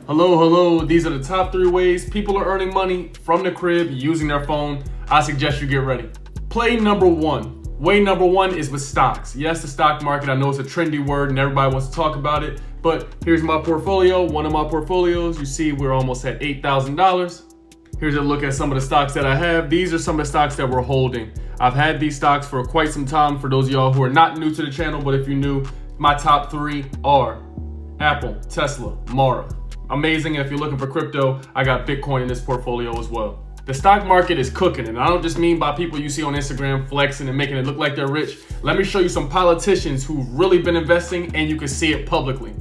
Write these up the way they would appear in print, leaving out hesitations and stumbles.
Hello. These are the top 3 ways people are earning money from the crib using their phone. I suggest you get ready. Play number 1. Way number 1 is with stocks. Yes, the stock market, I know it's a trendy word and everybody wants to talk about it, but here's my portfolio. One of my portfolios, you see we're almost at $8,000. Here's a look at some of the stocks that I have. These are some of the stocks that we're holding. I've had these stocks for quite some time for those of y'all who are not new to the channel, but if you're new, my top 3 are Apple, Tesla, Mara. Amazing. If you're looking for crypto, I got Bitcoin in this portfolio as well. The stock market is cooking, and I don't just mean by people you see on Instagram flexing and making it look like they're rich. Let me show you some politicians who've really been investing, and you can see it publicly.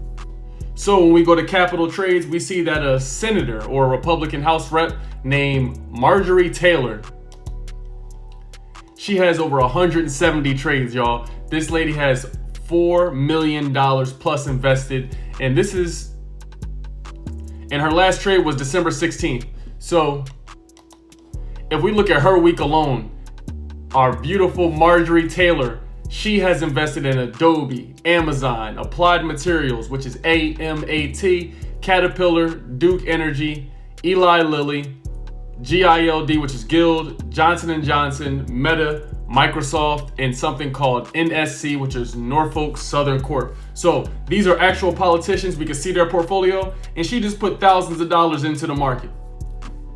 So when we go to Capital Trades, we see that a senator or a Republican House rep named Marjorie Taylor, she has over 170 trades, y'all. This lady has $4 million plus invested, and this is, and her last trade was December 16th. So if we look at her week alone, our beautiful Marjorie Taylor, she has invested in Adobe, Amazon, Applied Materials, which is AMAT, Caterpillar, Duke Energy, Eli Lilly, GILD, which is Guild, Johnson & Johnson, Meta, Microsoft, and something called NSC, which is Norfolk Southern Corp. So these are actual politicians. We can see their portfolio, and she just put thousands of dollars into the market.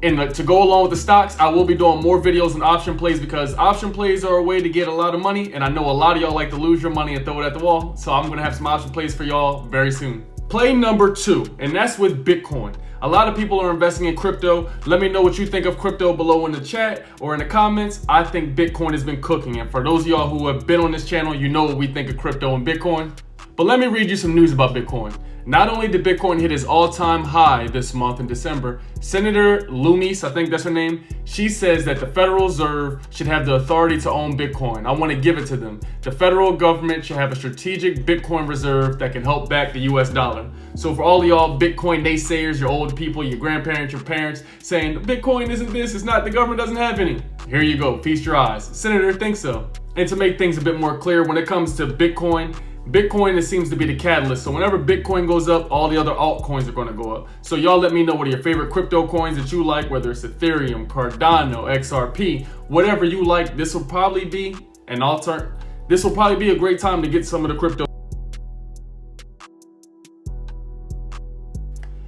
And to go along with the stocks, I will be doing more videos on option plays because option plays are a way to get a lot of money. And I know a lot of y'all like to lose your money and throw it at the wall. So I'm going to have some option plays for y'all very soon. Play number 2, and that's with Bitcoin. A lot of people are investing in crypto. Let me know what you think of crypto below in the chat or in the comments. I think Bitcoin has been cooking. And for those of y'all who have been on this channel, you know what we think of crypto and Bitcoin. But let me read you some news about Bitcoin. Not only did Bitcoin hit its all-time high this month in December, Senator Loomis, I think that's her name, she says that the Federal Reserve should have the authority to own Bitcoin. I want to give it to them. The federal government should have a strategic Bitcoin reserve that can help back the US dollar. So for all of y'all Bitcoin naysayers, your old people, your grandparents, your parents, saying Bitcoin isn't this, it's not, the government doesn't have any. Here you go, feast your eyes. Senator thinks so. And to make things a bit more clear, when it comes to Bitcoin, it seems to be the catalyst. So whenever Bitcoin goes up, all the other altcoins are going to go up. So y'all let me know what are your favorite crypto coins that you like, whether it's Ethereum, Cardano, XRP, whatever you like. This will probably be this will probably be a great time to get some of the crypto.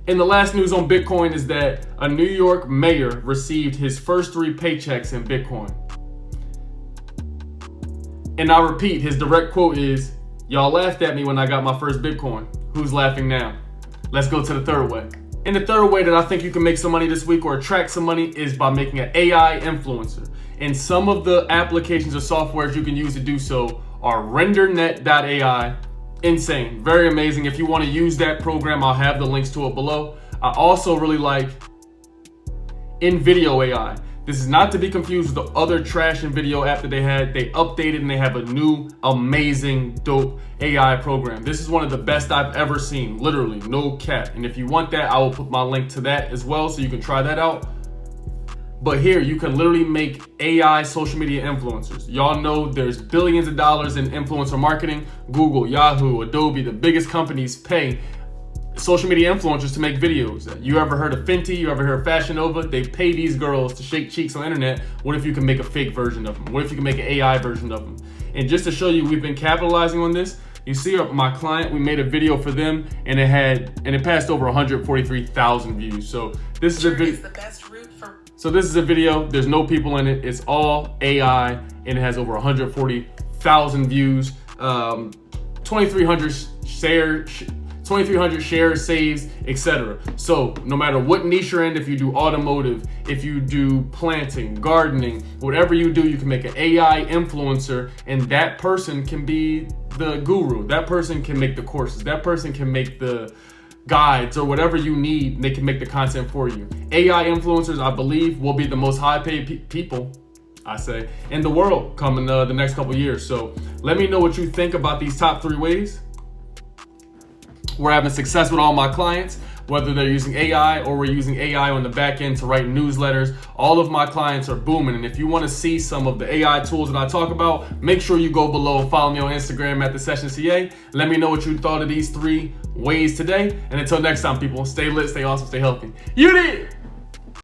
And the last news on Bitcoin is that a New York mayor received his first 3 paychecks in Bitcoin. And I repeat, his direct quote is, "Y'all laughed at me when I got my first Bitcoin. Who's laughing now?" Let's go to the third way. And the third way that I think you can make some money this week or attract some money is by making an AI influencer. And some of the applications or softwares you can use to do so are RenderNet.ai. Insane, very amazing. If you want to use that program, I'll have the links to it below. I also really like InVideo AI. This is not to be confused with the other trash and video app that they had. They updated and they have a new, amazing, dope AI program. This is one of the best I've ever seen, literally, no cap. And if you want that, I will put my link to that as well so you can try that out. But here, you can literally make AI social media influencers. Y'all know there's billions of dollars in influencer marketing. Google, Yahoo, Adobe, the biggest companies pay social media influencers to make videos. You ever heard of Fenty? You ever heard of Fashion Nova? They pay these girls to shake cheeks on the internet. What if you can make a fake version of them? What if you can make an AI version of them? And just to show you, we've been capitalizing on this. You see my client, we made a video for them and it passed over 143,000 views. So this is a video. So this is a video, there's no people in it. It's all AI and it has over 140,000 views, 2,300 shares, saves, etc. So no matter what niche you're in, if you do automotive, if you do planting, gardening, whatever you do, you can make an AI influencer and that person can be the guru. That person can make the courses. That person can make the guides or whatever you need. They can make the content for you. AI influencers, I believe, will be the most high paid people, I say, in the world coming the next couple of years. So let me know what you think about these top 3 ways. We're having success with all my clients. whether they're using AI or we're using AI on the back end to write newsletters. All of my clients are booming. And if you want to see some of the AI tools that I talk about, make sure you go below and follow me on Instagram at @thesessionCA. Let me know what you thought of these 3 ways today. And until next time, people, stay lit, stay awesome, stay healthy. You did!